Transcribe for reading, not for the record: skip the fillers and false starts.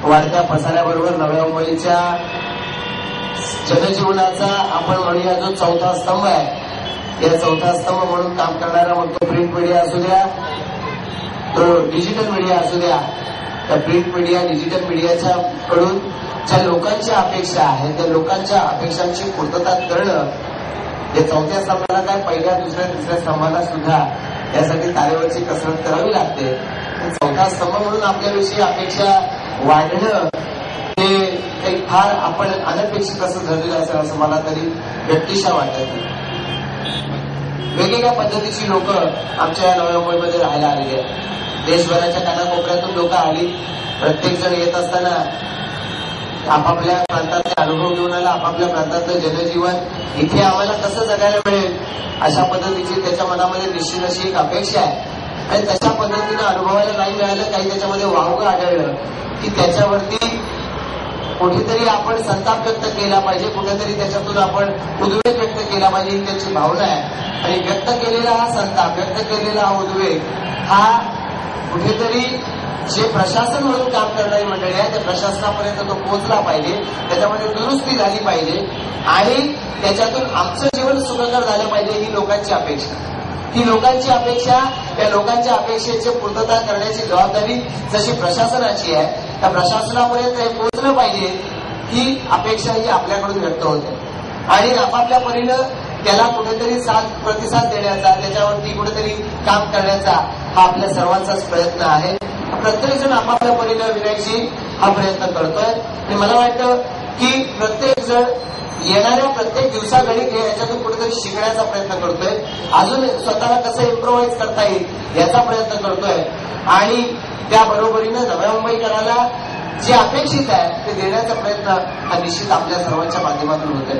वाढत्या पसाऱ्याबरोबर नव्या मुंबईच्या जनजीवनाचा आपण म्हणूया जो चौथा स्तंभ आहे, या चौथा स्तंभ म्हणून काम करणारा मग तो प्रिंट मीडिया असू द्या, तो डिजिटल मीडिया असू द्या, त्या प्रिंट मीडिया डिजिटल मीडियाच्या कडून ज्या लोकांच्या अपेक्षा आहेत त्या लोकांच्या अपेक्षांची पूर्तता करणं, हे चौथ्या स्तंभाला काय पहिल्या दुसऱ्या तिसऱ्या स्तंभाला सुद्धा यासाठी तारेवरची कसरत करावी लागते. चौथा स्तंभ म्हणून आपल्याविषयी अपेक्षा वाढणं हे काही फार आपण अनपेक्षित असं झालेलं असेल असं मला तरी व्यक्तिशः वाटत नाही. वेगवेगळ्या पद्धतीची लोक आमच्या या नव्या मुंबईमध्ये राहायला आलेली आहेत. देशभराच्या कानाकोपऱ्यातून लोक आली. प्रत्येक जण येत असताना आपापल्या प्रांताचे अनुभव घेऊन आला, आपापल्या प्रांतातलं जनजीवन इथे आम्हाला कसं जगायला मिळेल अशा पद्धतीची त्याच्या मनामध्ये निश्चित अशी एक अपेक्षा आहे. आणि तशा पद्धतीनं अनुभवायला नाही मिळालं, काही त्याच्यामध्ये वावगं आढळलं की त्याच्यावरती कुठेतरी आपण संताप व्यक्त केला पाहिजे, कुठेतरी त्याच्यातून आपण उद्वेग व्यक्त केला पाहिजे ही त्याची भावना आहे. आणि व्यक्त केलेला हा संताप, व्यक्त केलेला हा उद्वेग हा कुठेतरी जे प्रशासन म्हणून काम करणारी मंडळी आहे त्या प्रशासनापर्यंत तो पोहोचला पाहिजे, त्याच्यामध्ये दुरुस्ती झाली पाहिजे आणि त्याच्यातून आमचं जीवन सुखकर झालं पाहिजे ही लोकांची अपेक्षा. ही लोकांची अपेक्षा, त्या लोकांच्या अपेक्षेची पूर्तता करण्याची जबाबदारी जशी प्रशासनाची आहे त्या प्रशासनापर्यंत हे पोहोचलं पाहिजे ही अपेक्षा ही आपल्याकडून व्यक्त होते. आणि आपापल्या परीनं त्याला कुठेतरी प्रतिसाद देण्याचा, त्याच्यावरती कुठेतरी काम करण्याचा हा आपल्या सर्वांचाच प्रयत्न आहे. प्रत्येक जण आपापल्या परीनं विनायकजी हा प्रयत्न करतोय आणि मला वाटतं की प्रत्येक जण येणाऱ्या प्रत्येक दिवसाघडी याच्यातून कुठेतरी शिकण्याचा प्रयत्न करतोय, अजून स्वतःला कसं इम्प्रोव्हाइज करता येईल याचा प्रयत्न करतोय आणि त्या बरोबरीनं नव्या मुंबईकराला जे अपेक्षित आहे ते देण्याचा प्रयत्न हा निश्चित आपल्या सर्वांच्या माध्यमातून होतोय.